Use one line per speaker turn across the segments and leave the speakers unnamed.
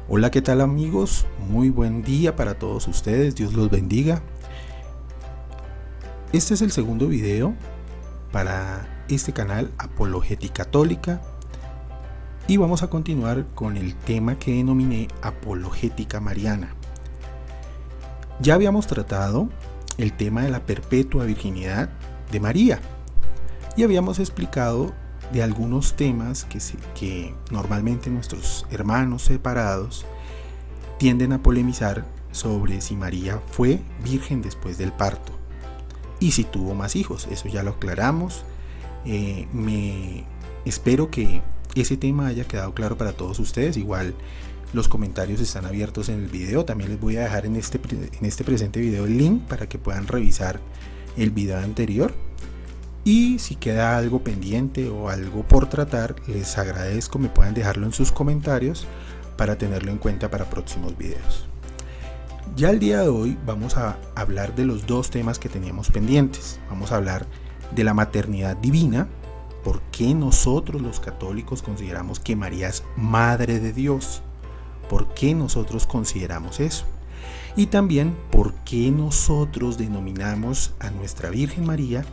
Hola, ¿qué tal amigos? Muy buen día para todos ustedes, Dios los bendiga. Este es el segundo video para este canal Apologética Católica y vamos a continuar con el tema que denominé Apologética Mariana. Ya habíamos tratado el tema de la perpetua virginidad de María y habíamos explicado de algunos temas que normalmente nuestros hermanos separados tienden a polemizar sobre si María fue virgen después del parto y si tuvo más hijos. Eso ya lo aclaramos. Espero que ese tema haya quedado claro para todos ustedes. Igual los comentarios están abiertos en el video. También les voy a dejar en este presente video el link para que puedan revisar el video anterior. Y si queda algo pendiente o algo por tratar, les agradezco me puedan dejarlo en sus comentarios para tenerlo en cuenta para próximos videos. Ya el día de hoy vamos a hablar de los dos temas que teníamos pendientes. Vamos a hablar de la maternidad divina, por qué nosotros los católicos consideramos que María es Madre de Dios, por qué nosotros consideramos eso. Y también por qué nosotros denominamos a nuestra Virgen María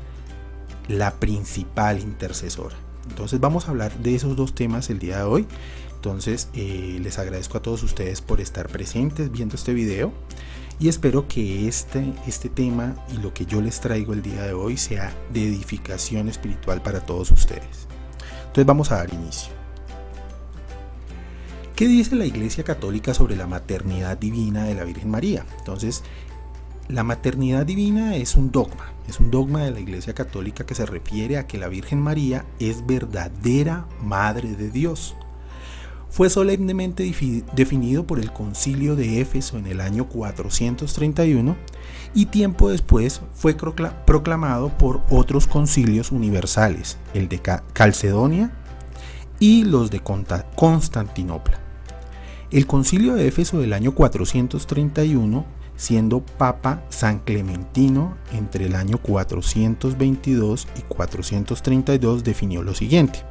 la principal intercesora. Entonces vamos a hablar de esos dos temas el día de hoy. Entonces les agradezco a todos ustedes por estar presentes viendo este video y espero que este tema y lo que yo les traigo el día de hoy sea de edificación espiritual para todos ustedes. Entonces vamos a dar inicio. ¿Qué dice la Iglesia Católica sobre la maternidad divina de la Virgen María? Entonces, la maternidad divina es un dogma de la Iglesia Católica que se refiere a que la Virgen María es verdadera Madre de Dios. Fue solemnemente definido por el Concilio de Éfeso en el año 431 y tiempo después fue proclamado por otros concilios universales, el de Calcedonia y los de Constantinopla. El Concilio de Éfeso del año 431, siendo Papa San Clementino entre el año 422 y 432, definió lo siguiente.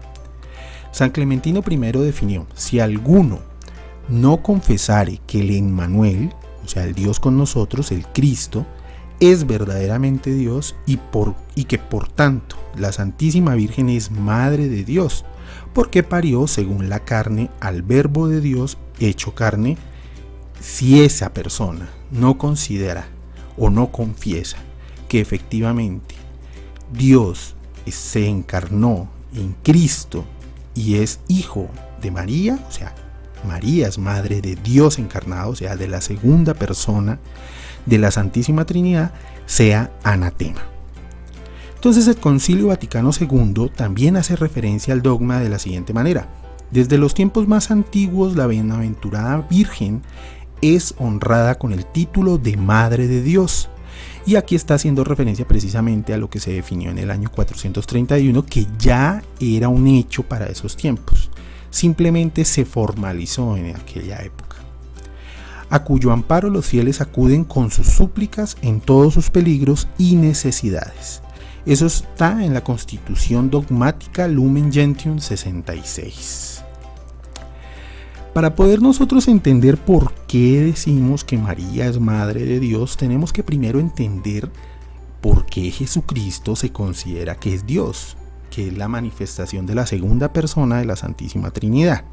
San Clementino I definió: si alguno no confesare que el Emmanuel, o sea, el Dios con nosotros, el Cristo, es verdaderamente Dios y que por tanto la Santísima Virgen es Madre de Dios, porque parió según la carne al Verbo de Dios hecho carne, si esa persona no considera o no confiesa que efectivamente Dios se encarnó en Cristo y es hijo de María, o sea, María es madre de Dios encarnado, o sea, de la segunda persona de la Santísima Trinidad, sea anatema. Entonces el Concilio Vaticano II también hace referencia al dogma de la siguiente manera: desde los tiempos más antiguos la bienaventurada Virgen es honrada con el título de Madre de Dios. Y aquí está haciendo referencia precisamente a lo que se definió en el año 431, que ya era un hecho para esos tiempos. Simplemente se formalizó en aquella época. A cuyo amparo los fieles acuden con sus súplicas en todos sus peligros y necesidades. Eso está en la Constitución Dogmática Lumen Gentium 66. Para poder nosotros entender por qué decimos que María es Madre de Dios, tenemos que primero entender por qué Jesucristo se considera que es Dios, que es la manifestación de la segunda persona de la Santísima Trinidad.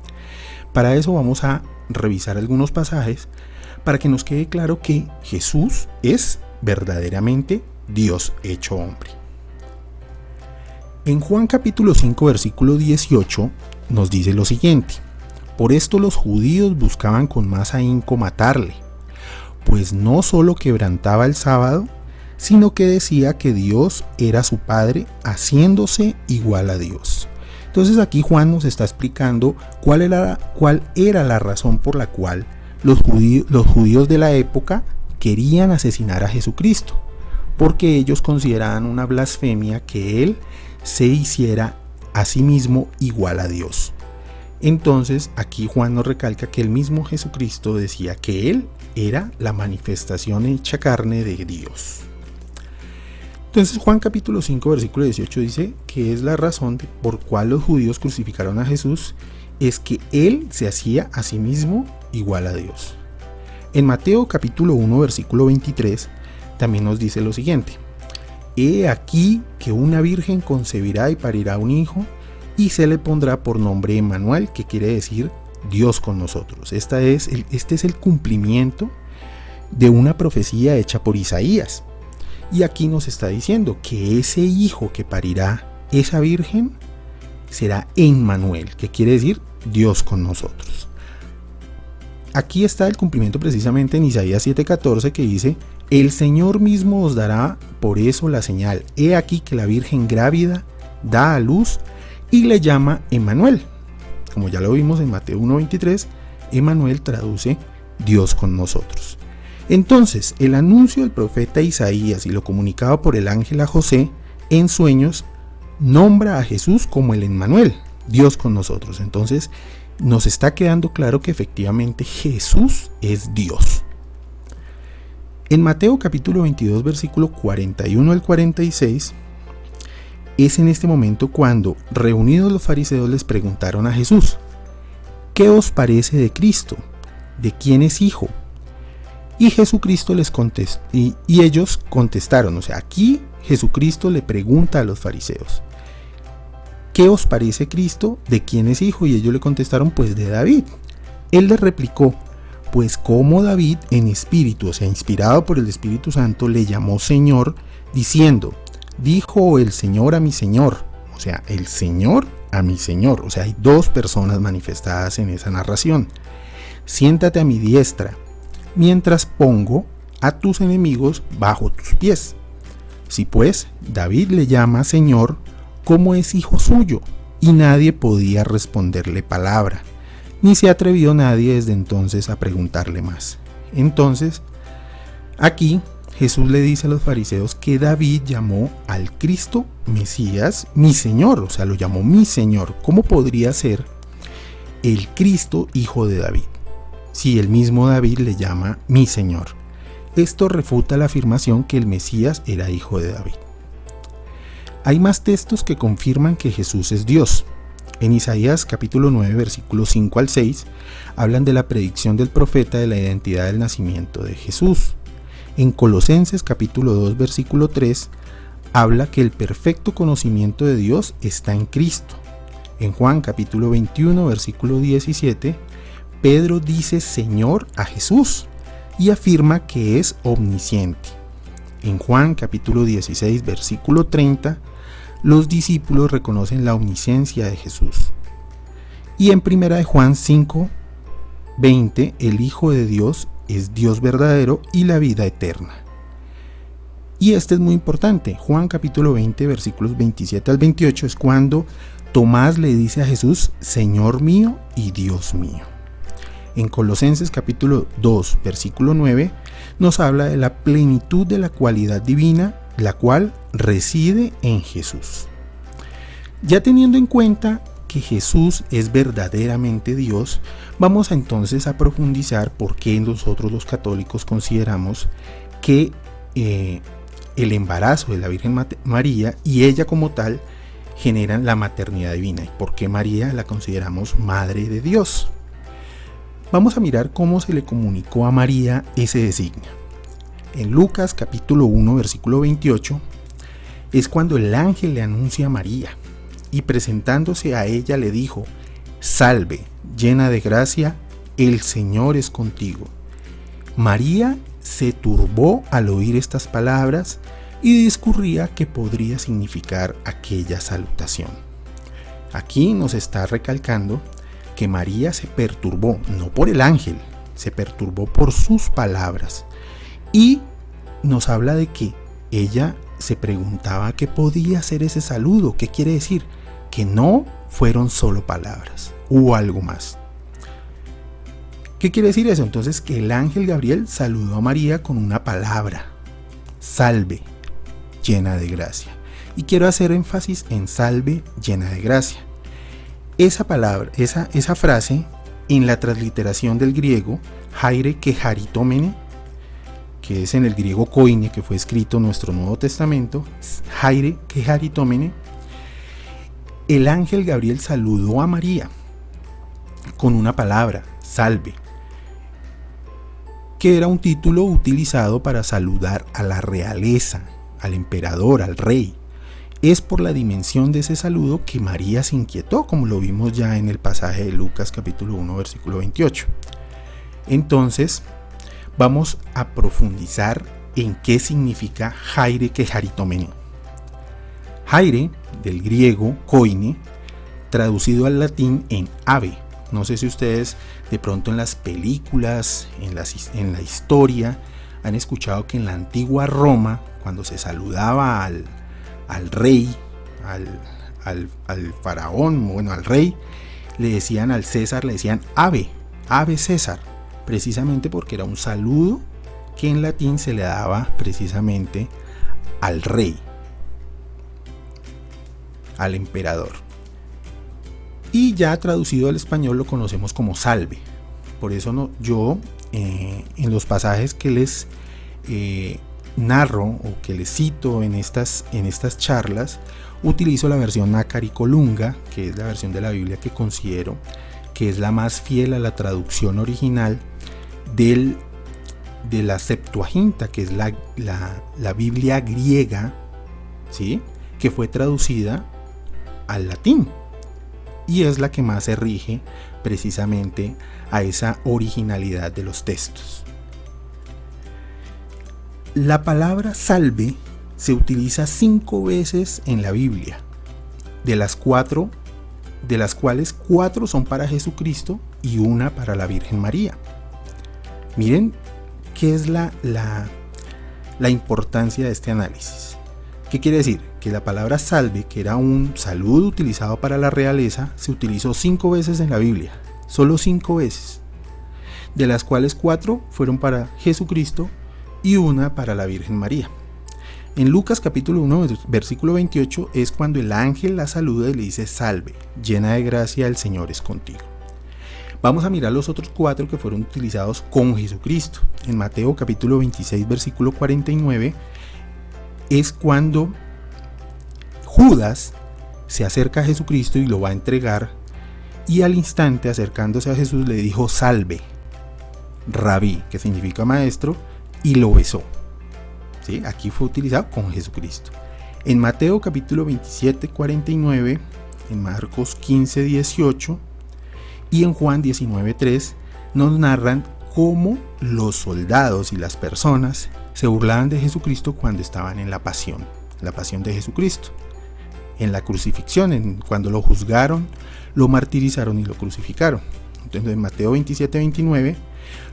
Para eso vamos a revisar algunos pasajes para que nos quede claro que Jesús es verdaderamente Dios hecho hombre. En Juan capítulo 5 versículo 18 nos dice lo siguiente: por esto los judíos buscaban con más ahínco matarle, pues no solo quebrantaba el sábado, sino que decía que Dios era su Padre, haciéndose igual a Dios. Entonces aquí Juan nos está explicando cuál era la razón por la cual los judíos de la época querían asesinar a Jesucristo, porque ellos consideraban una blasfemia que Él se hiciera a sí mismo igual a Dios. Entonces aquí Juan nos recalca que el mismo Jesucristo decía que Él era la manifestación hecha carne de Dios. Entonces Juan capítulo 5 versículo 18 dice que es la razón por cual los judíos crucificaron a Jesús es que él se hacía a sí mismo igual a Dios. En Mateo capítulo 1 versículo 23 también nos dice lo siguiente: He aquí que una virgen concebirá y parirá un hijo, y se le pondrá por nombre Emmanuel, que quiere decir Dios con nosotros. Este es el cumplimiento de una profecía hecha por Isaías. Y aquí nos está diciendo que ese hijo que parirá esa virgen será Emmanuel, que quiere decir Dios con nosotros. Aquí está el cumplimiento precisamente en Isaías 7:14, que dice: el Señor mismo os dará por eso la señal. He aquí que la virgen grávida da a luz y le llama Emmanuel. Como ya lo vimos en Mateo 1:23, Emmanuel traduce Dios con nosotros. Entonces, el anuncio del profeta Isaías y lo comunicado por el ángel a José en sueños nombra a Jesús como el Emmanuel, Dios con nosotros. Entonces, nos está quedando claro que efectivamente Jesús es Dios. En Mateo capítulo 22, versículo 41 al 46, es en este momento cuando, reunidos los fariseos, les preguntaron a Jesús: ¿qué os parece de Cristo? ¿De quién es hijo? Y Jesucristo les contestó, y ellos contestaron, o sea, aquí Jesucristo le pregunta a los fariseos: ¿qué os parece Cristo? ¿De quién es hijo? Y ellos le contestaron: pues de David. Él les replicó: pues como David en espíritu, o sea, inspirado por el Espíritu Santo, le llamó Señor, diciendo: dijo el Señor a mi Señor, o sea, el Señor a mi Señor. O sea, hay dos personas manifestadas en esa narración: siéntate a mi diestra, mientras pongo a tus enemigos bajo tus pies. Si pues David le llama Señor, ¿cómo es hijo suyo? Y nadie podía responderle palabra, ni se atrevió nadie desde entonces a preguntarle más. Entonces, aquí Jesús le dice a los fariseos que David llamó al Cristo Mesías mi Señor, o sea, lo llamó mi Señor. ¿Cómo podría ser el Cristo hijo de David si el mismo David le llama mi Señor? Esto refuta la afirmación que el Mesías era hijo de David. Hay más textos que confirman que Jesús es Dios. En Isaías capítulo 9, versículos 5 al 6, hablan de la predicción del profeta de la identidad del nacimiento de Jesús. En Colosenses capítulo 2, versículo 3, habla que el perfecto conocimiento de Dios está en Cristo. En Juan capítulo 21, versículo 17, Pedro dice Señor a Jesús y afirma que es omnisciente. En Juan capítulo 16, versículo 30, los discípulos reconocen la omnisciencia de Jesús. Y en 1 Juan 5, 20, el Hijo de Dios es Dios verdadero y la vida eterna. Y este es muy importante. Juan capítulo 20, versículos 27 al 28 es cuando Tomás le dice a Jesús: Señor mío y Dios mío. En Colosenses capítulo 2, versículo 9, nos habla de la plenitud de la cualidad divina, la cual reside en Jesús. Ya teniendo en cuenta que Jesús es verdaderamente Dios, vamos entonces a profundizar por qué nosotros los católicos consideramos que el embarazo de la Virgen María y ella como tal generan la maternidad divina, y por qué María la consideramos Madre de Dios. Vamos a mirar cómo se le comunicó a María ese designio. En Lucas capítulo 1, versículo 28, es cuando el ángel le anuncia a María, y presentándose a ella le dijo: Salve, llena de gracia, el Señor es contigo. María se turbó al oír estas palabras y discurría qué podría significar aquella salutación. Aquí nos está recalcando que María se perturbó, no por el ángel, se perturbó por sus palabras. Y nos habla de que ella se preguntaba qué podía ser ese saludo, qué quiere decir, que no fueron solo palabras, hubo algo más. ¿Qué quiere decir eso? Entonces, que el ángel Gabriel saludó a María con una palabra: salve, llena de gracia. Y quiero hacer énfasis en salve, llena de gracia. Esa palabra, esa frase, en la transliteración del griego, haire que haritomene, que es en el griego koine, que fue escrito en nuestro Nuevo Testamento, haire que haritomene, el ángel Gabriel saludó a María. con una palabra, salve, que era un título utilizado para saludar a la realeza, al emperador, al rey. Es por la dimensión de ese saludo que María se inquietó, como lo vimos ya en el pasaje de Lucas capítulo 1 versículo 28. Entonces, vamos a profundizar en qué significa Haire Kecharitomene. Haire, del griego koine, traducido al latín en ave. No sé si ustedes de pronto en las películas, en la historia, han escuchado que en la antigua Roma, cuando se saludaba al rey, al faraón, bueno, al rey, le decían al César, le decían ave César, precisamente porque era un saludo que en latín se le daba precisamente al rey, al emperador. Y ya traducido al español lo conocemos como salve. Por eso yo en los pasajes que les narro o que les cito en estas charlas, utilizo la versión Nácar y Colunga, que es la versión de la Biblia que considero que es la más fiel a la traducción original de la Septuaginta, que es la Biblia griega, ¿sí?, que fue traducida al latín, y es la que más se rige precisamente a esa originalidad de los textos. La palabra salve se utiliza 5 veces en la Biblia, de las cuales 4 son para Jesucristo y 1 para la Virgen María. Miren qué es la importancia de este análisis. ¿Qué quiere decir? Que la palabra salve, que era un saludo utilizado para la realeza, se utilizó 5 veces en la Biblia, solo 5 veces, de las cuales 4 fueron para Jesucristo y 1 para la Virgen María. En Lucas capítulo 1 versículo 28 es cuando el ángel la saluda y le dice: salve, llena de gracia, el Señor es contigo. Vamos a mirar los otros 4 que fueron utilizados con Jesucristo. En Mateo capítulo 26 versículo 49 es cuando Judas se acerca a Jesucristo y lo va a entregar, y al instante, acercándose a Jesús, le dijo: salve, rabí, que significa maestro, y lo besó. ¿Sí? Aquí fue utilizado con Jesucristo. En Mateo capítulo 27, 49, en Marcos 15, 18 y en Juan 19, 3 nos narran cómo los soldados y las personas se burlaban de Jesucristo cuando estaban en la pasión de Jesucristo, en la crucifixión, cuando lo juzgaron, lo martirizaron y lo crucificaron. Entonces en Mateo 27, 29,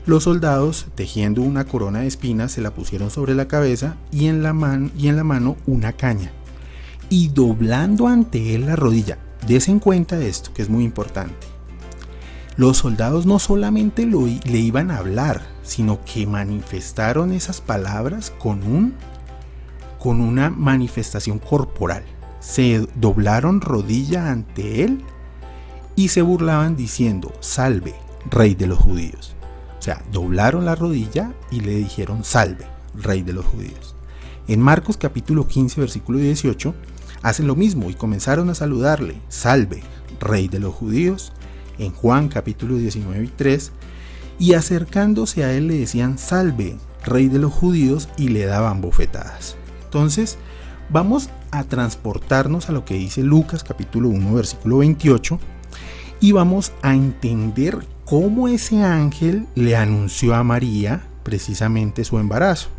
los soldados, tejiendo una corona de espinas, se la pusieron sobre la cabeza y en la mano una caña, y doblando ante él la rodilla. Desen cuenta de esto, que es muy importante. Los soldados no solamente le iban a hablar, sino que manifestaron esas palabras con una manifestación corporal. Se doblaron rodilla ante él y se burlaban diciendo: salve, rey de los judíos. O sea, doblaron la rodilla y le dijeron: salve, rey de los judíos. En Marcos capítulo 15 versículo 18 hacen lo mismo y comenzaron a saludarle: salve, rey de los judíos. En Juan capítulo 19 y 3, y acercándose a él le decían: salve, rey de los judíos, y le daban bofetadas. Entonces vamos a transportarnos a lo que dice Lucas capítulo 1 versículo 28 y vamos a entender cómo ese ángel le anunció a María precisamente su embarazo.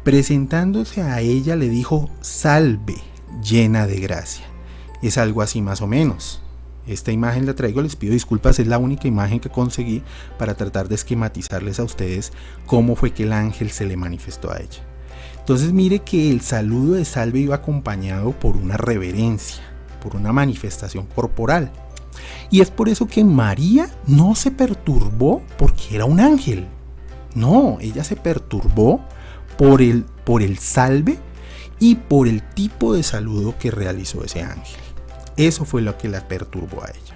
Presentándose a ella le dijo: salve, llena de gracia. Es algo así más o menos. Esta imagen la traigo, les pido disculpas, es la única imagen que conseguí para tratar de esquematizarles a ustedes cómo fue que el ángel se le manifestó a ella. Entonces mire que el saludo de salve iba acompañado por una reverencia, por una manifestación corporal. Y es por eso que María no se perturbó porque era un ángel. No, ella se perturbó por el salve y por el tipo de saludo que realizó ese ángel. Eso fue lo que la perturbó a ella.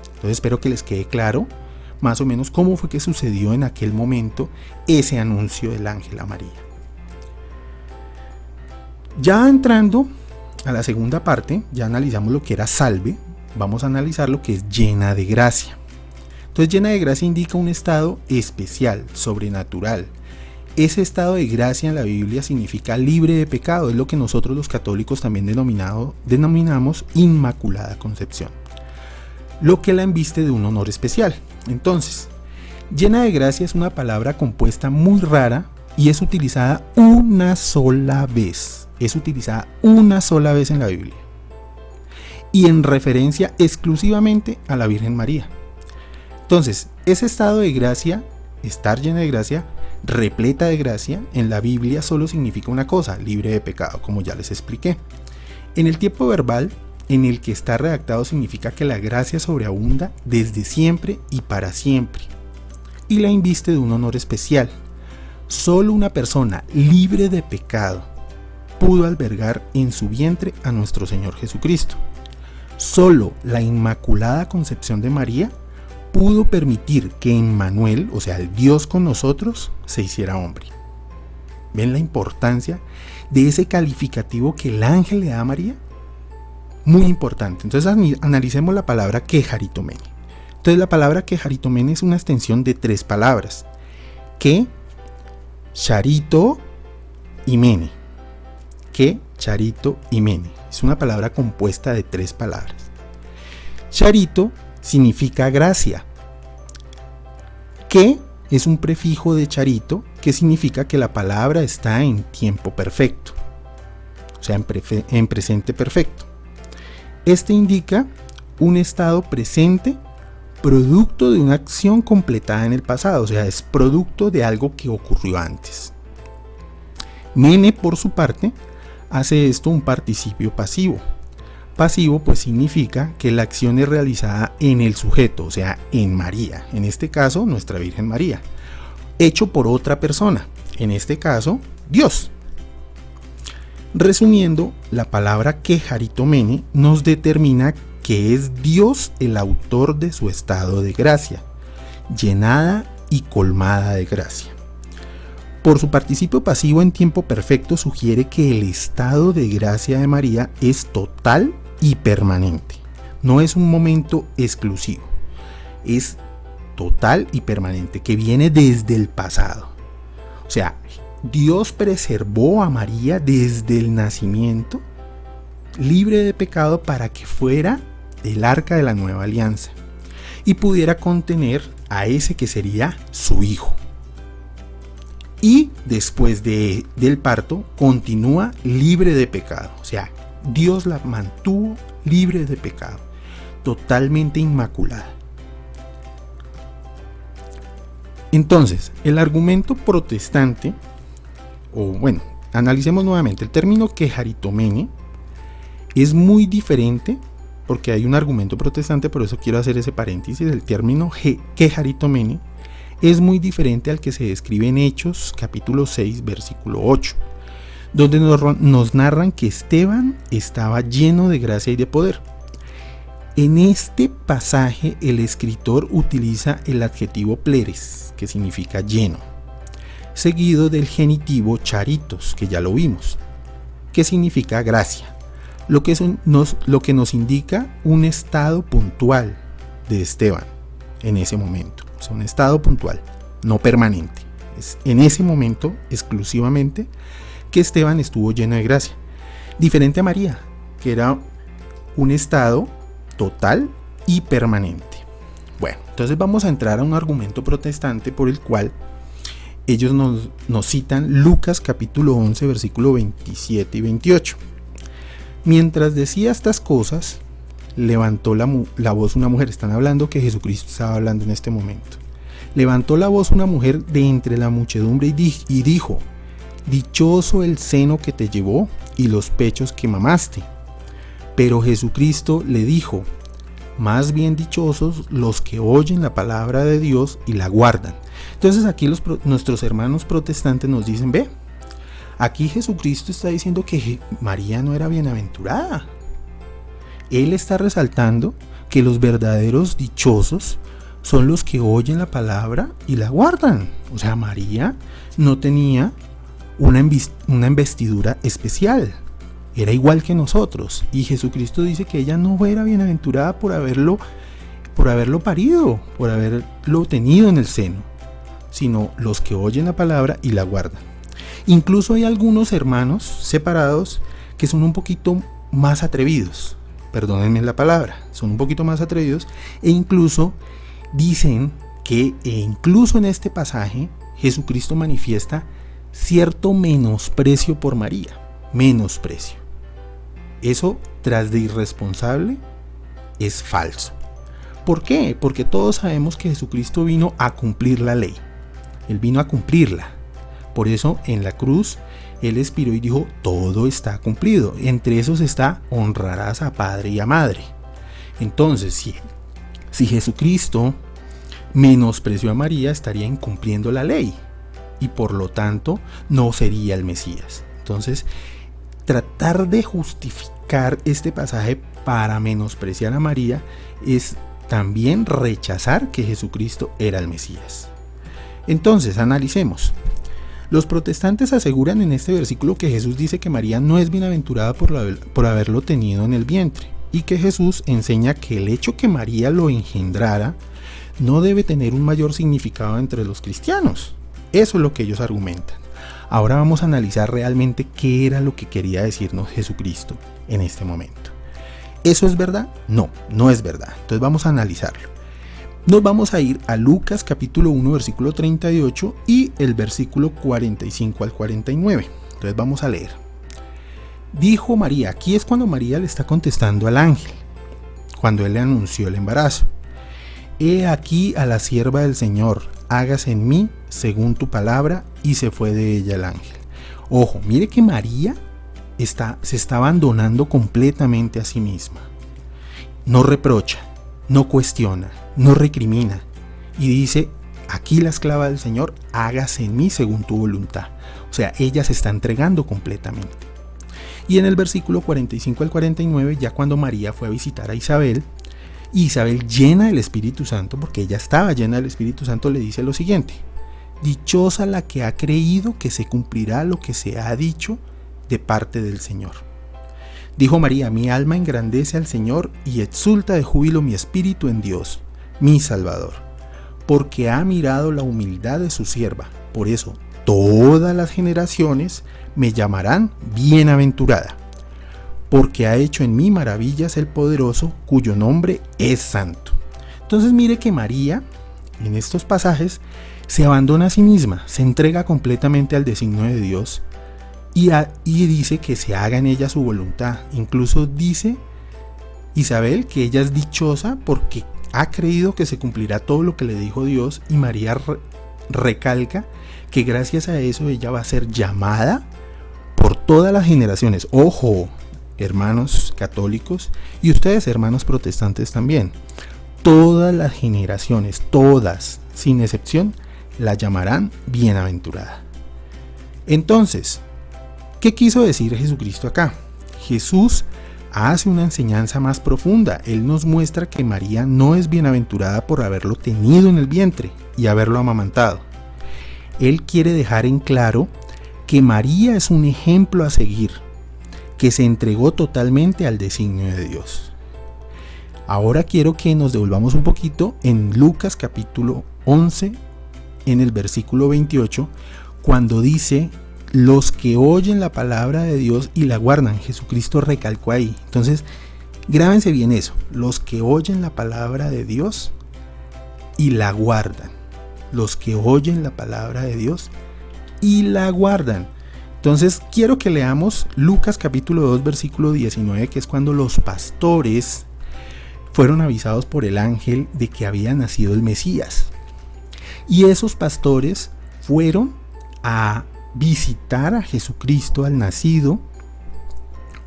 Entonces espero que les quede claro más o menos cómo fue que sucedió en aquel momento ese anuncio del ángel a María. Ya entrando a la segunda parte, ya analizamos lo que era salve, vamos a analizar lo que es llena de gracia. Entonces, llena de gracia indica un estado especial, sobrenatural. Ese estado de gracia en la Biblia significa libre de pecado, es lo que nosotros los católicos también denominamos Inmaculada Concepción, lo que la inviste de un honor especial. Entonces, llena de gracia es una palabra compuesta muy rara y es utilizada una sola vez. Es utilizada una sola vez en la Biblia y en referencia exclusivamente a la Virgen María. Entonces, ese estado de gracia, estar llena de gracia, repleta de gracia, en la Biblia solo significa una cosa: libre de pecado, como ya les expliqué. En el tiempo verbal en el que está redactado significa que la gracia sobreabunda desde siempre y para siempre, y la inviste de un honor especial. Solo una persona libre de pecado pudo albergar en su vientre a nuestro Señor Jesucristo. Solo la Inmaculada Concepción de María pudo permitir que Emmanuel, o sea, el Dios con nosotros, se hiciera hombre. ¿Ven la importancia de ese calificativo que el ángel le da a María? Muy importante. Entonces analicemos la palabra quejaritomene. Entonces la palabra quejaritomene es una extensión de 3 palabras: que, charito y mene. Que, charito y mene. Es una palabra compuesta de 3 palabras. Charito significa gracia. Que es un prefijo de charito que significa que la palabra está en tiempo perfecto, o sea, en presente perfecto. Este indica un estado presente producto de una acción completada en el pasado, o sea, es producto de algo que ocurrió antes. Mene, por su parte, hace esto un participio pasivo. Pasivo pues significa que la acción es realizada en el sujeto, o sea, en María, en este caso nuestra Virgen María, hecho por otra persona, en este caso Dios. Resumiendo, la palabra quejaritomene nos determina que es Dios el autor de su estado de gracia, llenada y colmada de gracia. Por su participio pasivo en tiempo perfecto sugiere que el estado de gracia de María es total y permanente. No es un momento exclusivo, es total y permanente, que viene desde el pasado. O sea, Dios preservó a María desde el nacimiento, libre de pecado, para que fuera el arca de la nueva alianza y pudiera contener a ese que sería su hijo. Y después del parto continúa libre de pecado, o sea, Dios la mantuvo libre de pecado, totalmente inmaculada. Entonces, el argumento protestante, analicemos nuevamente el término quejaritomene, es muy diferente, porque hay un argumento protestante, por eso quiero hacer ese paréntesis. El término quejaritomene es muy diferente al que se describe en Hechos capítulo 6 versículo 8, donde nos narran que Esteban estaba lleno de gracia y de poder. En este pasaje el escritor utiliza el adjetivo pleres, que significa lleno, seguido del genitivo charitos, que ya lo vimos, que significa gracia, lo que nos indica un estado puntual de Esteban en ese momento. O sea, un estado puntual, no permanente. Es en ese momento exclusivamente que Esteban estuvo lleno de gracia, diferente a María, que era un estado total y permanente. Bueno, entonces vamos a entrar a un argumento protestante por el cual ellos nos citan Lucas capítulo 11 versículo 27 y 28. Mientras decía estas cosas, levantó la voz una mujer. Están hablando que Jesucristo estaba hablando en este momento. Levantó la voz una mujer de entre la muchedumbre y dijo: dichoso el seno que te llevó y los pechos que mamaste. Pero Jesucristo le dijo: más bien dichosos los que oyen la palabra de Dios y la guardan. Entonces aquí nuestros hermanos protestantes nos dicen: ve, aquí Jesucristo está diciendo que María no era bienaventurada. Él está resaltando que los verdaderos dichosos son los que oyen la palabra y la guardan. O sea, María no tenía una investidura especial, era igual que nosotros, y Jesucristo dice que ella no era bienaventurada por haberlo por haberlo parido, por haberlo tenido en el seno, sino los que oyen la palabra y la guardan. Incluso hay algunos hermanos separados que son un poquito más atrevidos, perdónenme la palabra, son un poquito más atrevidos e incluso dicen que incluso en este pasaje Jesucristo manifiesta cierto menosprecio por María, menosprecio. Eso, tras de irresponsable, es falso. ¿Por qué? Porque todos sabemos que Jesucristo vino a cumplir la ley. Él vino a cumplirla. Por eso en la cruz Él expiró y dijo, todo está cumplido. Entre esos está, honrarás a padre y a madre. Entonces, si Jesucristo menospreció a María, estaría incumpliendo la ley y por lo tanto no sería el Mesías. Entonces, tratar de justificar este pasaje para menospreciar a María es también rechazar que Jesucristo era el Mesías. Entonces, analicemos. Los protestantes aseguran en este versículo que Jesús dice que María no es bienaventurada por haberlo tenido en el vientre, y que Jesús enseña que el hecho que María lo engendrara no debe tener un mayor significado entre los cristianos. Eso es lo que ellos argumentan. Ahora vamos a analizar realmente qué era lo que quería decirnos Jesucristo en este momento. ¿Eso es verdad? No, no es verdad. Entonces vamos a analizarlo. Nos vamos a ir a Lucas capítulo 1 versículo 38 y el versículo 45 al 49. Entonces vamos a leer. Dijo María, aquí es cuando María le está contestando al ángel, cuando él le anunció el embarazo. He aquí a la sierva del Señor, hágase en mí según tu palabra, y se fue de ella el ángel. Ojo, mire que María se está abandonando completamente a sí misma. No reprocha, no cuestiona, no recrimina, y dice, aquí la esclava del Señor, hágase en mí según tu voluntad. O sea, ella se está entregando completamente. Y en el versículo 45 al 49, ya cuando María fue a visitar a Isabel, Isabel, llena del Espíritu Santo, porque ella estaba llena del Espíritu Santo, le dice lo siguiente: dichosa la que ha creído que se cumplirá lo que se ha dicho de parte del Señor. Dijo María, mi alma engrandece al Señor y exulta de júbilo mi espíritu en Dios, mi Salvador, porque ha mirado la humildad de su sierva. Por eso todas las generaciones me llamarán bienaventurada, porque ha hecho en mí maravillas el poderoso, cuyo nombre es santo. Entonces mire que María, en estos pasajes, se abandona a sí misma, se entrega completamente al designio de Dios y dice que se haga en ella su voluntad. Incluso dice Isabel que ella es dichosa porque ha creído que se cumplirá todo lo que le dijo Dios, y María recalca que gracias a eso ella va a ser llamada por todas las generaciones. Ojo, hermanos católicos y ustedes hermanos protestantes también, todas las generaciones, todas sin excepción, la llamarán bienaventurada. Entonces, ¿qué quiso decir Jesucristo acá? Jesús hace una enseñanza más profunda. Él nos muestra que María no es bienaventurada por haberlo tenido en el vientre y haberlo amamantado. Él quiere dejar en claro que María es un ejemplo a seguir, que se entregó totalmente al designio de Dios. Ahora quiero que nos devolvamos un poquito en Lucas capítulo 11, en el versículo 28, cuando dice, los que oyen la palabra de Dios y la guardan. Jesucristo recalcó ahí. Entonces, grábense bien eso, los que oyen la palabra de Dios y la guardan. Los que oyen la palabra de Dios y la guardan. Entonces quiero que leamos Lucas capítulo 2 versículo 19, que es cuando los pastores fueron avisados por el ángel de que había nacido el Mesías. Y esos pastores fueron a visitar a Jesucristo, al nacido,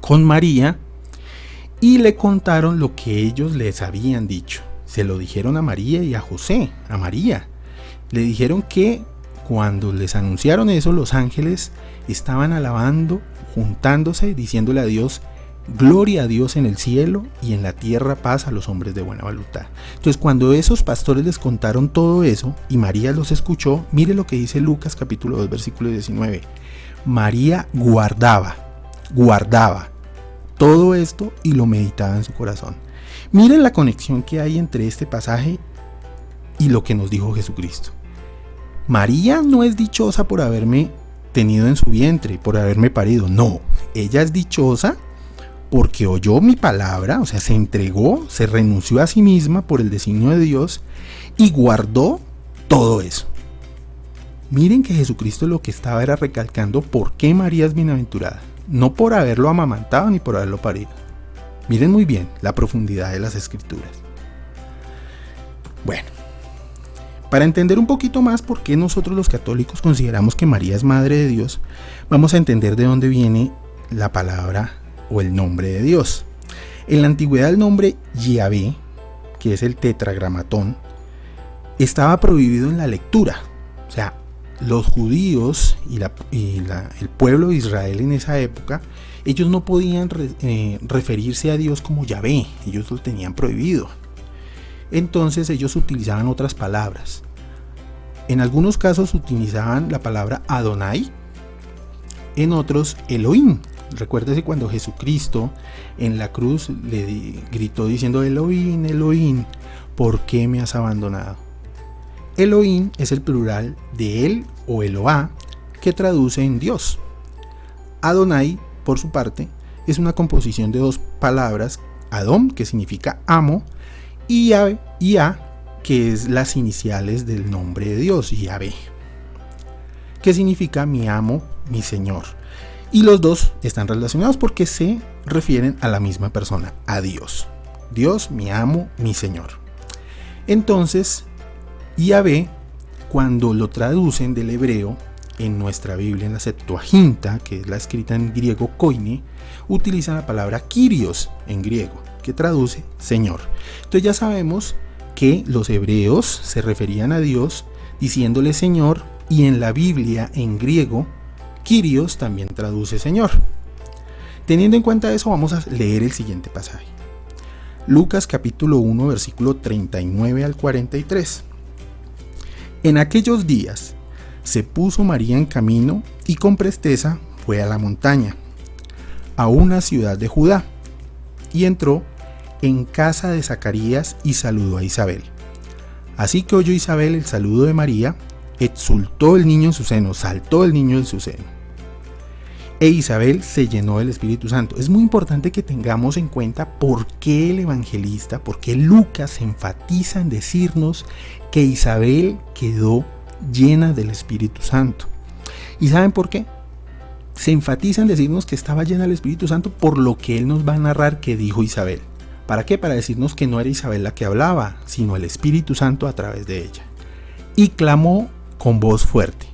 con María, y le contaron lo que ellos les habían dicho. Se lo dijeron a María y a José, a María. Le dijeron que cuando les anunciaron eso, los ángeles estaban alabando, juntándose, diciéndole a Dios, gloria a Dios en el cielo y en la tierra paz a los hombres de buena voluntad. Entonces, cuando esos pastores les contaron todo eso y María los escuchó, mire lo que dice Lucas capítulo 2 versículo 19. María guardaba todo esto y lo meditaba en su corazón. Miren la conexión que hay entre este pasaje y lo que nos dijo Jesucristo. María no es dichosa por haberme tenido en su vientre, por haberme parido. No, ella es dichosa porque oyó mi palabra, o sea, se entregó, se renunció a sí misma por el designio de Dios y guardó todo eso. Miren que Jesucristo lo que estaba era recalcando por qué María es bienaventurada, no por haberlo amamantado ni por haberlo parido. Miren muy bien la profundidad de las escrituras. Bueno, para entender un poquito más por qué nosotros los católicos consideramos que María es Madre de Dios, vamos a entender de dónde viene la palabra o el nombre de Dios. En la antigüedad el nombre Yahvé, que es el tetragramatón, estaba prohibido en la lectura. O sea, los judíos y el pueblo de Israel en esa época, ellos no podían referirse a Dios como Yahvé, ellos lo tenían prohibido. Entonces ellos utilizaban otras palabras. En algunos casos utilizaban la palabra Adonai, en otros Elohim. Recuérdese cuando Jesucristo en la cruz le gritó diciendo: Elohim, Elohim, ¿por qué me has abandonado? Elohim es el plural de él o Eloá, que traduce en Dios. Adonai, por su parte, es una composición de dos palabras: Adom, que significa amo, y Yah, que es las iniciales del nombre de Dios, Yahvé, que significa mi amo, mi señor. Y los dos están relacionados porque se refieren a la misma persona, a Dios. Dios, mi amo, mi señor. Entonces, Yahvé, cuando lo traducen del hebreo en nuestra Biblia, en la Septuaginta, que es la escrita en griego koine, utilizan la palabra Kyrios en griego, que traduce Señor. Entonces ya sabemos que los hebreos se referían a Dios diciéndole Señor, y en la Biblia en griego Kyrios también traduce Señor. Teniendo en cuenta eso, vamos a leer el siguiente pasaje. Lucas capítulo 1, versículo 39 al 43. En aquellos días se puso María en camino y con presteza fue a la montaña, a una ciudad de Judá, y entró en casa de Zacarías y saludó a Isabel. Así que oyó Isabel el saludo de María, exultó el niño en su seno, saltó el niño en su seno. E Isabel se llenó del Espíritu Santo. Es muy importante que tengamos en cuenta por qué el evangelista, por qué Lucas enfatiza en decirnos que Isabel quedó llena del Espíritu Santo. ¿Y saben por qué? Se enfatiza en decirnos que estaba llena del Espíritu Santo por lo que él nos va a narrar que dijo Isabel. ¿Para qué? Para decirnos que no era Isabel la que hablaba, sino el Espíritu Santo a través de ella. Y clamó con voz fuerte: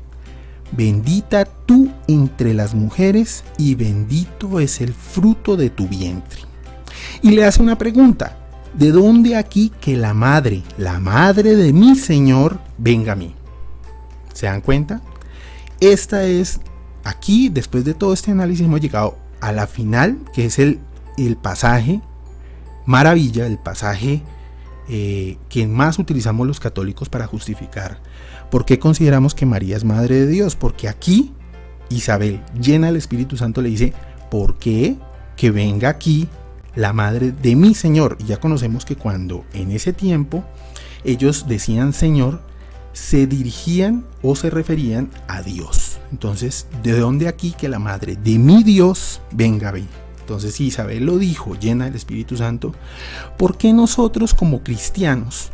bendita tú entre las mujeres y bendito es el fruto de tu vientre. Y le hace una pregunta: ¿de dónde aquí que la madre de mi Señor, venga a mí? ¿Se dan cuenta? Esta es, aquí, después de todo este análisis, hemos llegado a la final, que es el pasaje maravilla, el pasaje que más utilizamos los católicos para justificar por qué consideramos que María es Madre de Dios. Porque aquí Isabel, llena del Espíritu Santo, le dice: ¿por qué que venga aquí la madre de mi Señor? Y ya conocemos que cuando en ese tiempo ellos decían Señor, se dirigían o se referían a Dios. Entonces, ¿de dónde aquí que la madre de mi Dios venga a mí? Entonces, si Isabel lo dijo llena del Espíritu Santo, ¿por qué nosotros como cristianos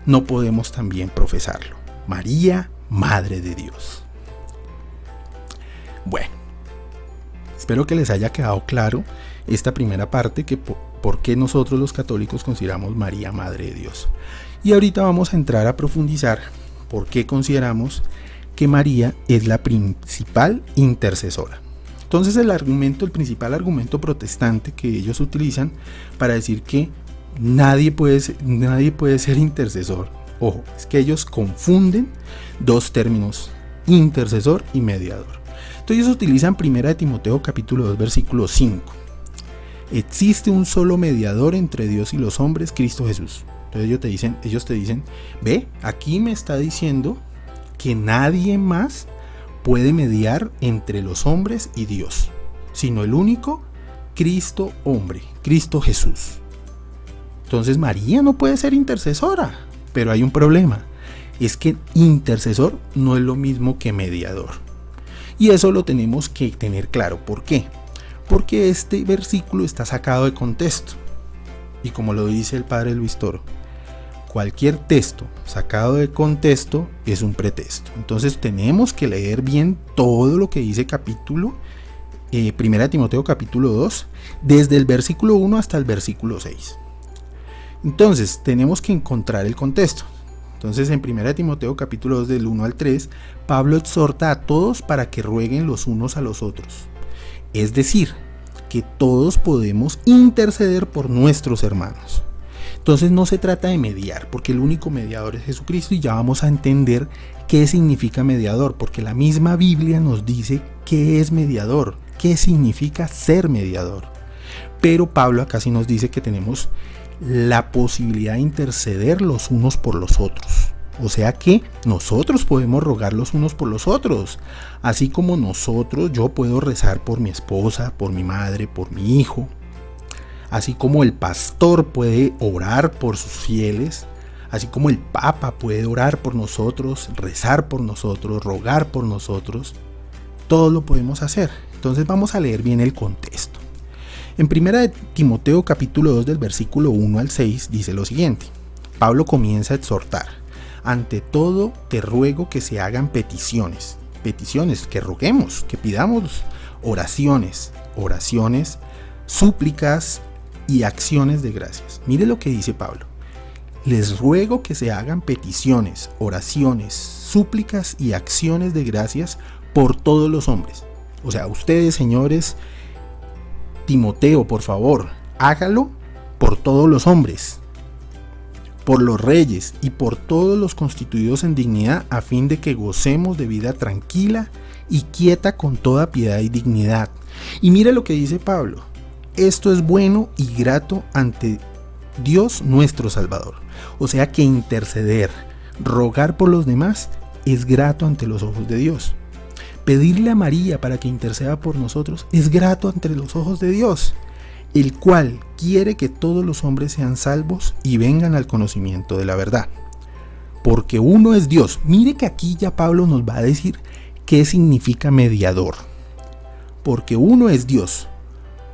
no podemos también profesarlo? María, Madre de Dios. Bueno, espero que les haya quedado claro esta primera parte, que por qué nosotros los católicos consideramos María Madre de Dios. Y ahorita vamos a entrar a profundizar por qué consideramos que María es la principal intercesora. Entonces el principal argumento protestante que ellos utilizan para decir que nadie puede ser intercesor. Ojo, es que ellos confunden dos términos: intercesor y mediador. Entonces ellos utilizan 1 Timoteo capítulo 2 versículo 5. Existe un solo mediador entre Dios y los hombres, Cristo Jesús. Entonces ellos te dicen, ve, aquí me está diciendo que nadie más puede mediar entre los hombres y Dios, sino el único Cristo hombre, Cristo Jesús. Entonces María no puede ser intercesora, pero hay un problema, es que intercesor no es lo mismo que mediador. Y eso lo tenemos que tener claro. ¿Por qué? Porque este versículo está sacado de contexto. Y como lo dice el padre Luis Toro, cualquier texto sacado de contexto es un pretexto. Entonces tenemos que leer bien todo lo que dice capítulo 1 Timoteo capítulo 2, desde el versículo 1 hasta el versículo 6. Entonces tenemos que encontrar el contexto. Entonces en 1 Timoteo capítulo 2 del 1 al 3, Pablo exhorta a todos para que rueguen los unos a los otros. Es decir, que todos podemos interceder por nuestros hermanos. Entonces no se trata de mediar, porque el único mediador es Jesucristo, y ya vamos a entender qué significa mediador, porque la misma Biblia nos dice qué es mediador, qué significa ser mediador. Pero Pablo acá sí nos dice que tenemos la posibilidad de interceder los unos por los otros. O sea que nosotros podemos rogar los unos por los otros. Así como yo puedo rezar por mi esposa, por mi madre, por mi hijo. Así como el pastor puede orar por sus fieles. Así como el Papa puede orar por nosotros, rezar por nosotros, rogar por nosotros. Todo lo podemos hacer. Entonces vamos a leer bien el contexto. En 1 Timoteo capítulo 2 del versículo 1 al 6 dice lo siguiente. Pablo comienza a exhortar. Ante todo te ruego que se hagan peticiones, que roguemos, que pidamos oraciones, súplicas y acciones de gracias. Mire lo que dice Pablo. Les ruego que se hagan peticiones, oraciones, súplicas y acciones de gracias por todos los hombres. O sea, ustedes, señores, Timoteo, por favor, hágalo por todos los hombres, por los reyes y por todos los constituidos en dignidad, a fin de que gocemos de vida tranquila y quieta con toda piedad y dignidad. Y mira lo que dice Pablo. Esto es bueno y grato ante Dios nuestro Salvador. O sea que interceder, rogar por los demás, es grato ante los ojos de Dios. Pedirle a María para que interceda por nosotros es grato ante los ojos de Dios, el cual quiere que todos los hombres sean salvos y vengan al conocimiento de la verdad. Porque uno es Dios. Mire que aquí ya Pablo nos va a decir qué significa mediador. Porque uno es Dios.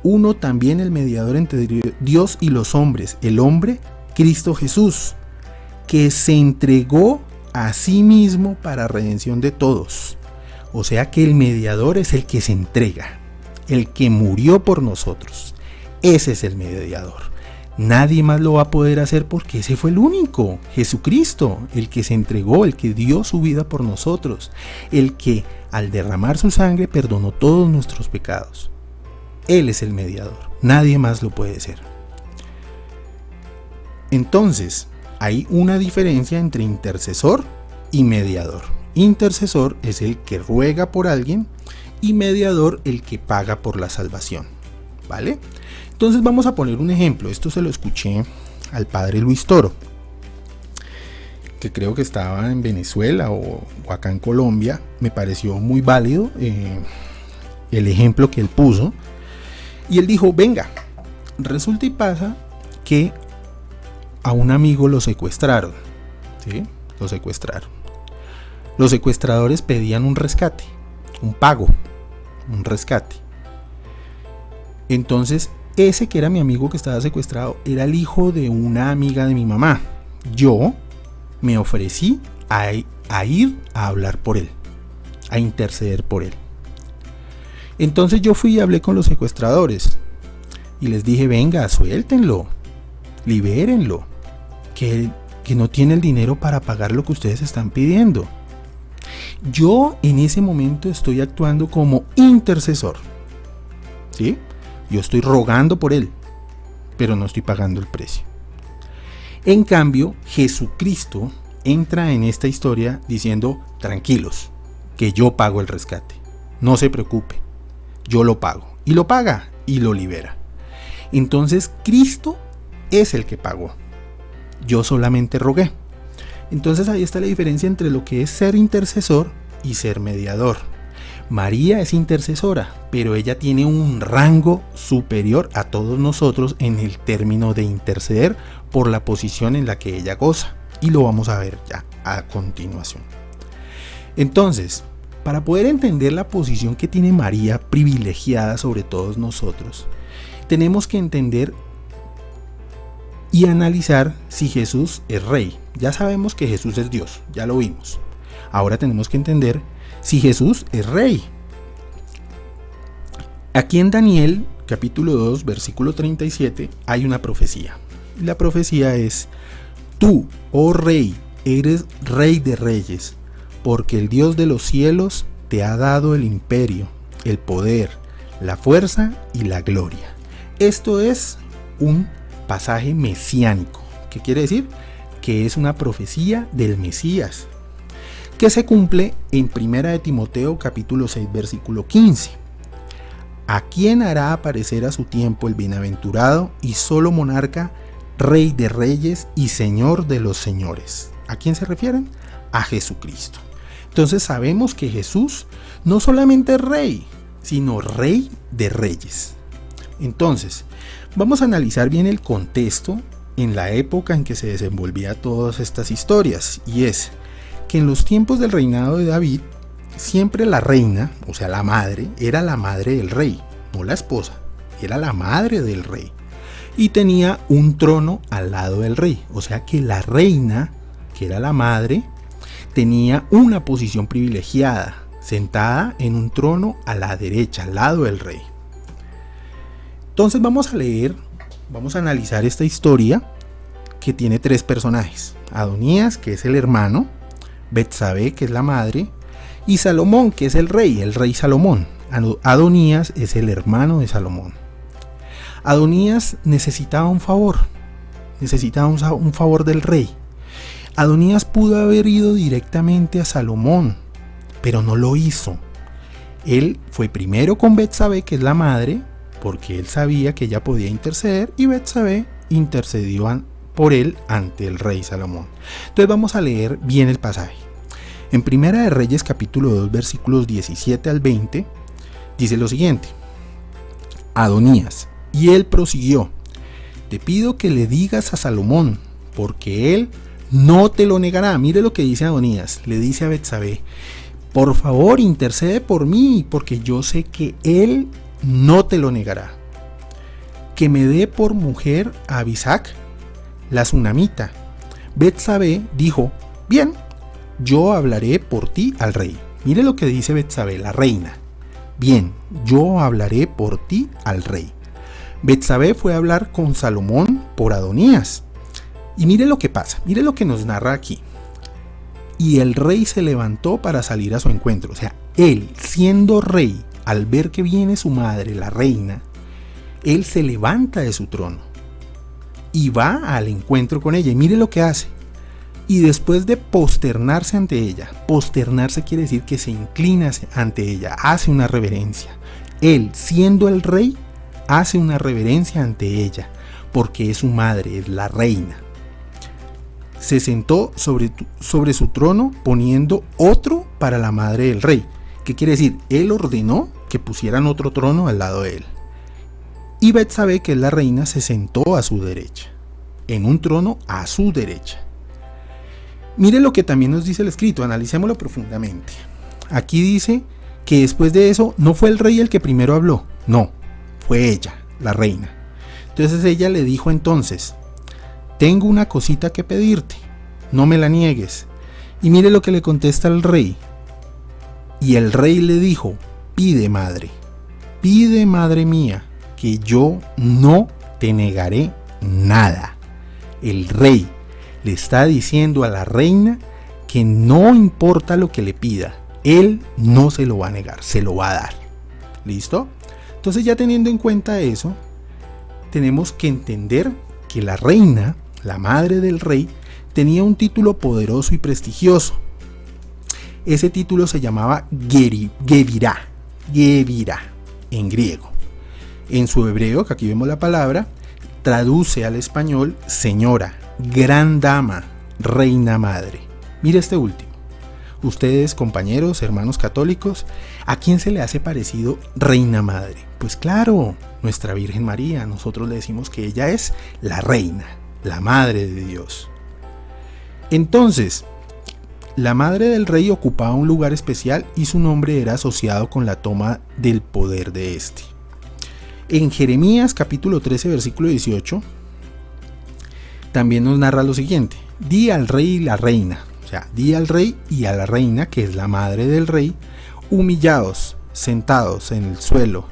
Uno también el mediador entre Dios y los hombres, el hombre Cristo Jesús, que se entregó a sí mismo para redención de todos. O sea que el mediador es el que se entrega, el que murió por nosotros. Ese es el mediador. Nadie más lo va a poder hacer porque ese fue el único, Jesucristo, el que se entregó, el que dio su vida por nosotros, el que al derramar su sangre perdonó todos nuestros pecados. Él es el mediador, nadie más lo puede ser. Entonces, hay una diferencia entre intercesor y mediador. Intercesor es el que ruega por alguien y mediador el que paga por la salvación. ¿Vale? Entonces vamos a poner un ejemplo. Esto se lo escuché al padre Luis Toro, que creo que estaba en Venezuela o acá en Colombia. Me pareció muy válido el ejemplo que él puso. Y él dijo, venga, resulta y pasa que a un amigo lo secuestraron. ¿Sí? Lo secuestraron. Los secuestradores pedían un rescate, un pago, un rescate. Entonces, ese que era mi amigo que estaba secuestrado era el hijo de una amiga de mi mamá. Yo me ofrecí a ir a hablar por él, a interceder por él. Entonces yo fui y hablé con los secuestradores y les dije, venga, suéltenlo, libérenlo, que no tiene el dinero para pagar lo que ustedes están pidiendo. Yo en ese momento estoy actuando como intercesor, ¿sí? Yo estoy rogando por él, pero no estoy pagando el precio. En cambio, Jesucristo entra en esta historia diciendo, tranquilos, que yo pago el rescate. No se preocupe, yo lo pago. Y lo paga y lo libera. Entonces, Cristo es el que pagó. Yo solamente rogué. Entonces ahí está la diferencia entre lo que es ser intercesor y ser mediador. María es intercesora, pero ella tiene un rango superior a todos nosotros en el término de interceder por la posición en la que ella goza. Y lo vamos a ver ya a continuación. Entonces, para poder entender la posición que tiene María privilegiada sobre todos nosotros, tenemos que entender y analizar si Jesús es rey. Ya sabemos que Jesús es Dios, ya lo vimos. Ahora tenemos que entender si Jesús es rey. Aquí en Daniel, capítulo 2, versículo 37, hay una profecía. La profecía es: tú, oh rey, eres rey de reyes, porque el Dios de los cielos te ha dado el imperio, el poder, la fuerza y la gloria. Esto es un pasaje mesiánico. ¿Qué quiere decir? Que es una profecía del Mesías, que se cumple en 1 de Timoteo capítulo 6 versículo 15. ¿A quién hará aparecer a su tiempo el bienaventurado y solo monarca, rey de reyes y señor de los señores? ¿A quién se refieren? A Jesucristo. Entonces sabemos que Jesús no solamente es rey, sino rey de reyes. Entonces, vamos a analizar bien el contexto en la época en que se desenvolvían todas estas historias, y es que en los tiempos del reinado de David, siempre la reina, o sea la madre, era la madre del rey, no la esposa, era la madre del rey, y tenía un trono al lado del rey, o sea que la reina, que era la madre, tenía una posición privilegiada, sentada en un trono a la derecha, al lado del rey. Entonces vamos a analizar esta historia que tiene tres personajes: Adonías, que es el hermano, Betsabé, que es la madre, y Salomón, que es el rey Salomón. Adonías es el hermano de Salomón. Adonías necesitaba un favor del rey. Adonías pudo haber ido directamente a Salomón, pero no lo hizo. Él fue primero con Betsabé, que es la madre, porque él sabía que ella podía interceder, y Betsabé intercedió por él ante el rey Salomón. Entonces vamos a leer bien el pasaje. En Primera de Reyes capítulo 2 versículos 17 al 20 dice lo siguiente: Adonías, y él prosiguió: te pido que le digas a Salomón, porque él no te lo negará. Mire lo que dice Adonías, le dice a Betsabé: por favor intercede por mí, porque yo sé que él no te lo negará. Que me dé por mujer a Abisac, la sunamita. Betsabé dijo: bien, yo hablaré por ti al rey. Mire lo que dice Betsabé, la reina: bien, yo hablaré por ti al rey. Betsabé fue a hablar con Salomón por Adonías. Y mire lo que pasa, mire lo que nos narra aquí. Y el rey se levantó para salir a su encuentro. O sea, él, siendo rey, al ver que viene su madre, la reina, él se levanta de su trono y va al encuentro con ella. Y mire lo que hace. Y después de posternarse ante ella, posternarse quiere decir que se inclina ante ella, hace una reverencia. Él, siendo el rey, hace una reverencia ante ella, porque es su madre, es la reina. Se sentó sobre su trono, poniendo otro para la madre del rey. ¿Qué quiere decir? Él ordenó que pusieran otro trono al lado de él. Y Betsabé, que es la reina, se sentó a su derecha, en un trono a su derecha. Mire lo que también nos dice el escrito, analicémoslo profundamente. Aquí dice que después de eso no fue el rey el que primero habló, no, fue ella, la reina. Entonces ella le dijo entonces: tengo una cosita que pedirte, no me la niegues. Y mire lo que le contesta el rey. Y el rey le dijo: pide madre mía, que yo no te negaré nada. El rey le está diciendo a la reina que no importa lo que le pida, él no se lo va a negar, se lo va a dar. ¿Listo? Entonces, ya teniendo en cuenta eso, tenemos que entender que la reina, la madre del rey, tenía un título poderoso y prestigioso. Ese título se llamaba Gevirá en griego. En su hebreo, que aquí vemos la palabra, traduce al español señora, gran dama, reina madre. Mira este último. ustedes, compañeros, hermanos católicos, ¿a quién se le hace parecido Reina Madre? Pues claro, nuestra Virgen María. Nosotros le decimos que ella es la reina, la madre de Dios. Entonces, la madre del rey ocupaba un lugar especial y su nombre era asociado con la toma del poder de este. En Jeremías capítulo 13 versículo 18 también nos narra lo siguiente: di al rey y la reina, o sea, di al rey y a la reina, que es la madre del rey, humillaos, sentados en el suelo,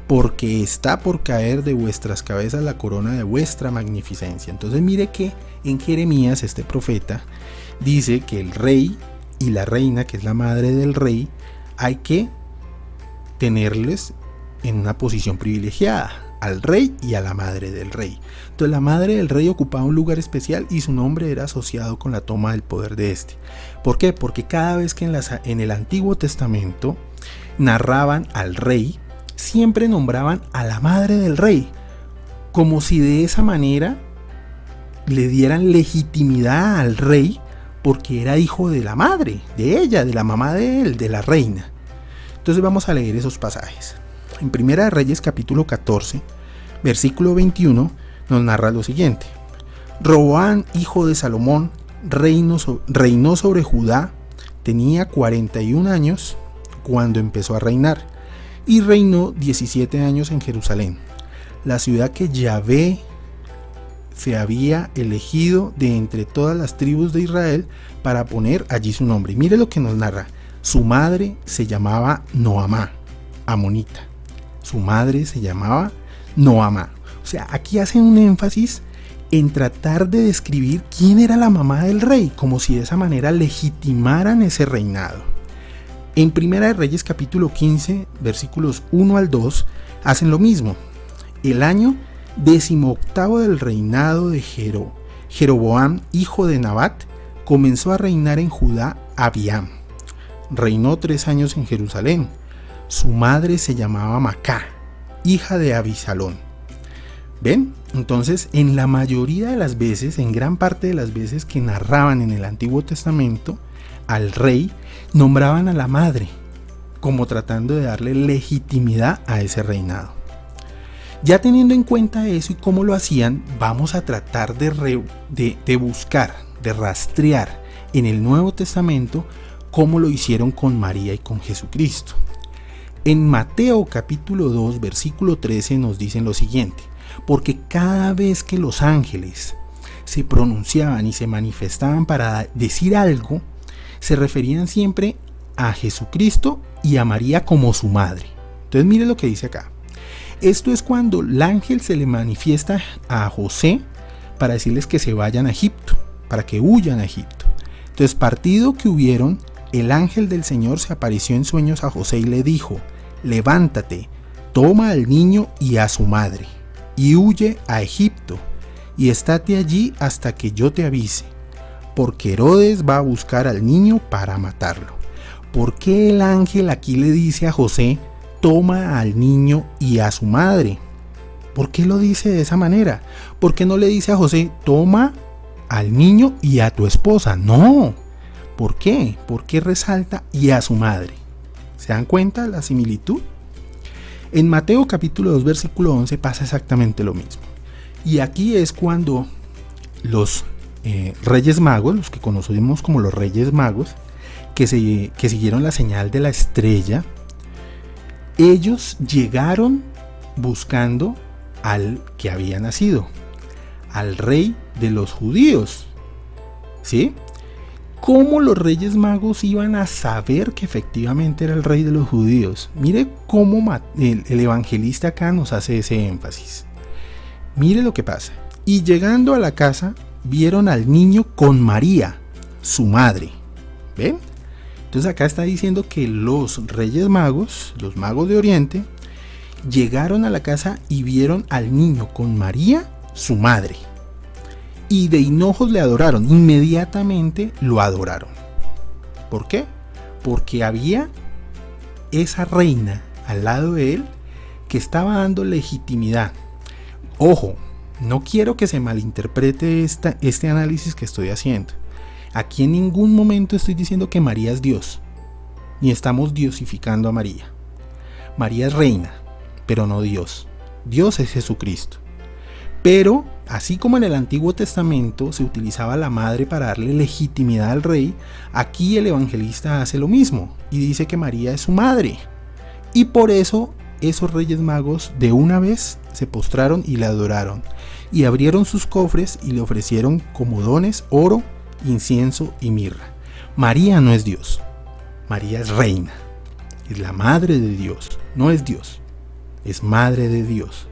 porque está por caer de vuestras cabezas la corona de vuestra magnificencia. Entonces mire que en Jeremías este profeta dice que el rey y la reina, que es la madre del rey, hay que tenerles en una posición privilegiada, al rey y a la madre del rey. Entonces la madre del rey ocupaba un lugar especial y su nombre era asociado con la toma del poder de este. ¿Por qué? Porque cada vez que en el Antiguo Testamento narraban al rey, siempre nombraban a la madre del rey, como si de esa manera le dieran legitimidad al rey, porque era hijo de la madre, de ella, de la mamá de él, de la reina. Entonces vamos a leer esos pasajes. En Primera de Reyes capítulo 14, versículo 21, nos narra lo siguiente: Roboam, hijo de Salomón, reinó sobre Judá, tenía 41 años cuando empezó a reinar, y reinó 17 años en Jerusalén, la ciudad que Yahvé se había elegido de entre todas las tribus de Israel para poner allí su nombre. Y mire lo que nos narra: su madre se llamaba Noamá, amonita. Su madre se llamaba Noamá. O sea, aquí hacen un énfasis en tratar de describir quién era la mamá del rey, como si de esa manera legitimaran ese reinado. En Primera de Reyes capítulo 15, versículos 1 al 2, hacen lo mismo. El año 18º del reinado de Jeroboam, hijo de Nabat, comenzó a reinar en Judá Abiam. Reinó 3 años en Jerusalén. Su madre se llamaba Macá, hija de Abisalón. ¿Ven? Entonces, en la mayoría de las veces, en gran parte de las veces que narraban en el Antiguo Testamento, al rey nombraban a la madre, como tratando de darle legitimidad a ese reinado. Ya teniendo en cuenta eso y cómo lo hacían, vamos a tratar de buscar, de rastrear en el Nuevo Testamento cómo lo hicieron con María y con Jesucristo. En Mateo capítulo 2 versículo 13 nos dicen lo siguiente: porque cada vez que los ángeles se pronunciaban y se manifestaban para decir algo, se referían siempre a Jesucristo y a María como su madre. Entonces mire lo que dice acá. Esto es cuando el ángel se le manifiesta a José para decirles que se vayan a Egipto, para que huyan a Egipto. Entonces, partido que hubieron, el ángel del Señor se apareció en sueños a José y le dijo: levántate, toma al niño y a su madre, y huye a Egipto, y estate allí hasta que yo te avise, porque Herodes va a buscar al niño para matarlo. ¿Por qué el ángel aquí le dice a José: toma al niño y a su madre? ¿Por qué lo dice de esa manera? ¿Por qué no le dice a José: toma al niño y a tu esposa? No. ¿Por qué? ¿Por qué resalta y a su madre? ¿Se dan cuenta la similitud? En Mateo capítulo 2 versículo 11 pasa exactamente lo mismo. Y aquí es cuando los Reyes Magos, los que conocemos como los Reyes Magos, que siguieron la señal de la estrella, ellos llegaron buscando al que había nacido, al rey de los judíos. ¿Sí? ¿Cómo los Reyes Magos iban a saber que efectivamente era el rey de los judíos? Mire cómo el evangelista acá nos hace ese énfasis. Mire lo que pasa. Y llegando a la casa, vieron al niño con María, su madre. ¿Ven? Entonces acá está diciendo que los Reyes Magos, los magos de Oriente, llegaron a la casa y vieron al niño con María, su madre. Y de hinojos le adoraron, inmediatamente lo adoraron. ¿Por qué? Porque había esa reina al lado de él que estaba dando legitimidad. Ojo, no quiero que se malinterprete este análisis que estoy haciendo. Aquí en ningún momento estoy diciendo que María es Dios, ni estamos diosificando a María. María es reina, pero no Dios. Dios es Jesucristo. Pero, así como en el Antiguo Testamento se utilizaba la madre para darle legitimidad al rey, aquí el evangelista hace lo mismo y dice que María es su madre. Y por eso esos reyes magos de una vez se postraron y la adoraron, y abrieron sus cofres y le ofrecieron como dones oro, incienso y mirra. María no es Dios, María es reina, es la madre de Dios, no es Dios, es madre de Dios.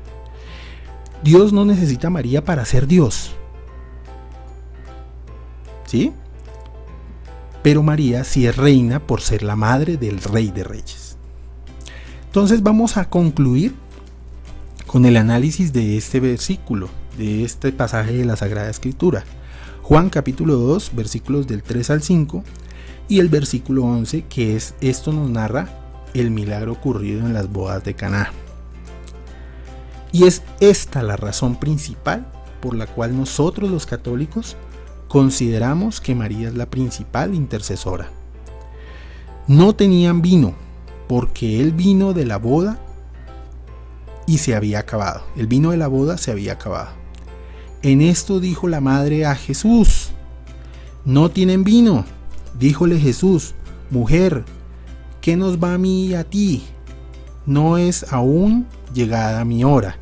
Dios no necesita a María para ser Dios, ¿sí? Pero María sí es reina por ser la madre del Rey de Reyes. Entonces vamos a concluir con el análisis de este versículo, de este pasaje de la Sagrada Escritura. Juan capítulo 2, versículos del 3 al 5 y el versículo 11, que es, esto nos narra el milagro ocurrido en las bodas de Caná. Y es esta la razón principal por la cual nosotros los católicos consideramos que María es la principal intercesora. No tenían vino, porque el vino de la boda y se había acabado. El vino de la boda se había acabado. En esto dijo la madre a Jesús: no tienen vino. Díjole Jesús: mujer, ¿qué nos va a mí y a ti? No es aún llegada mi hora.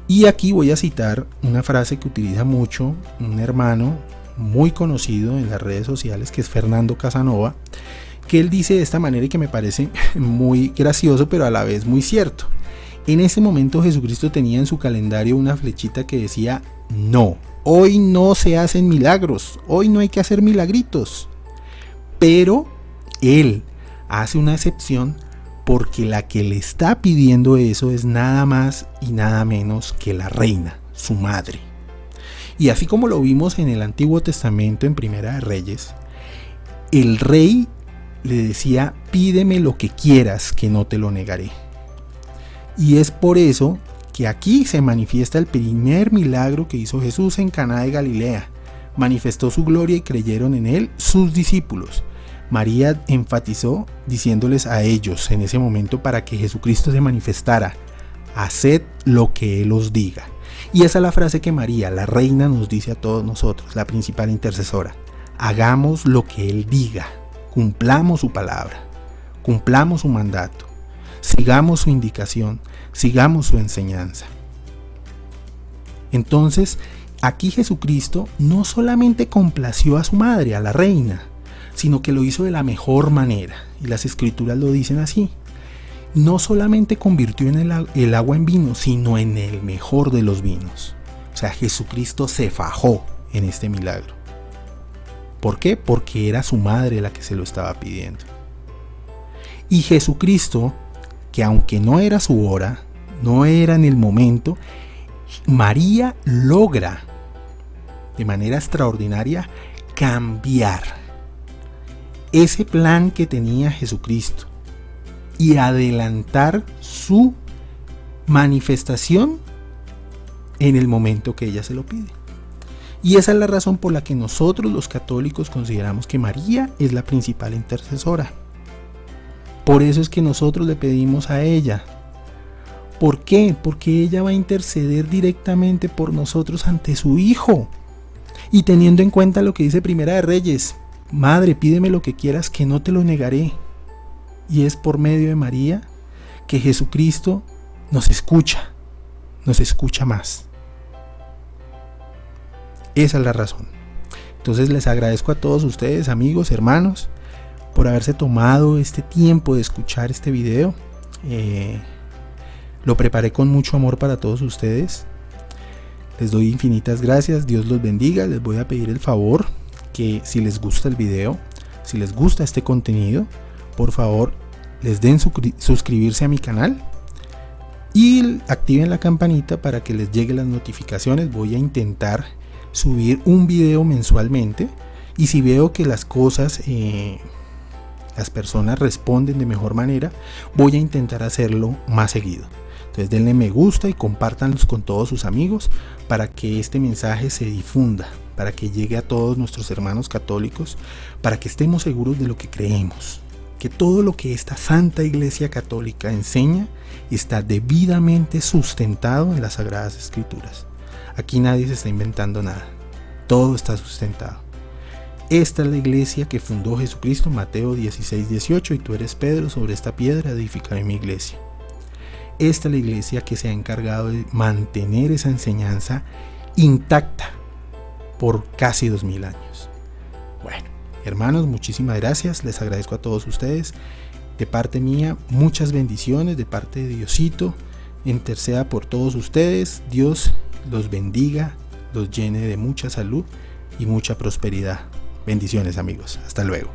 Y aquí voy a citar una frase que utiliza mucho un hermano muy conocido en las redes sociales, que es Fernando Casanova, que él dice de esta manera y que me parece muy gracioso, pero a la vez muy cierto. En ese momento Jesucristo tenía en su calendario una flechita que decía: no, hoy no se hacen milagros, hoy no hay que hacer milagritos. Pero él hace una excepción, porque la que le está pidiendo eso es nada más y nada menos que la reina, su madre. Y así como lo vimos en el Antiguo Testamento en Primera de Reyes, el rey le decía: pídeme lo que quieras, que no te lo negaré. Y es por eso que aquí se manifiesta el primer milagro que hizo Jesús en Caná de Galilea. Manifestó su gloria y creyeron en él sus discípulos. María enfatizó diciéndoles a ellos en ese momento, para que Jesucristo se manifestara: haced lo que Él os diga. Y esa es la frase que María, la reina, nos dice a todos nosotros, la principal intercesora: hagamos lo que Él diga, cumplamos su palabra, cumplamos su mandato, sigamos su indicación, sigamos su enseñanza. Entonces, aquí Jesucristo no solamente complació a su madre, a la reina, sino que lo hizo de la mejor manera, y las escrituras lo dicen así. No solamente convirtió en el agua en vino, sino en el mejor de los vinos. O sea, Jesucristo se fajó en este milagro. ¿Por qué? Porque era su madre la que se lo estaba pidiendo. Y Jesucristo, que aunque no era su hora, no era en el momento, María logra de manera extraordinaria cambiar ese plan que tenía Jesucristo y adelantar su manifestación en el momento que ella se lo pide. Y esa es la razón por la que nosotros los católicos consideramos que María es la principal intercesora. Por eso es que nosotros le pedimos a ella. ¿Por qué? Porque ella va a interceder directamente por nosotros ante su Hijo. Y teniendo en cuenta lo que dice Primera de Reyes: Madre, pídeme lo que quieras, que no te lo negaré. Y es por medio de María que Jesucristo nos escucha más. Esa es la razón. Entonces les agradezco a todos ustedes, amigos, hermanos, por haberse tomado este tiempo de escuchar este video. Lo preparé con mucho amor para todos ustedes. Les doy infinitas gracias, Dios los bendiga. Les voy a pedir el favor que si les gusta el video, si les gusta este contenido, por favor les den suscribirse a mi canal y activen la campanita para que les lleguen las notificaciones. Voy a intentar subir un video mensualmente, y si veo que las cosas, las personas responden de mejor manera, voy a intentar hacerlo más seguido. Entonces denle me gusta y compártanlos con todos sus amigos para que este mensaje se difunda para que llegue a todos nuestros hermanos católicos, para que estemos seguros de lo que creemos, que todo lo que esta Santa Iglesia Católica enseña está debidamente sustentado en las Sagradas Escrituras. Aquí nadie se está inventando nada, todo está sustentado. Esta es la iglesia que fundó Jesucristo, Mateo 16:18, y tú eres Pedro, sobre esta piedra edificaré mi iglesia. Esta es la iglesia que se ha encargado de mantener esa enseñanza intacta por casi 2000 años. Bueno, hermanos, muchísimas gracias, les agradezco a todos ustedes. De parte mía, muchas bendiciones, de parte de Diosito, interceda por todos ustedes. Dios los bendiga, los llene de mucha salud y mucha prosperidad. Bendiciones, amigos, hasta luego.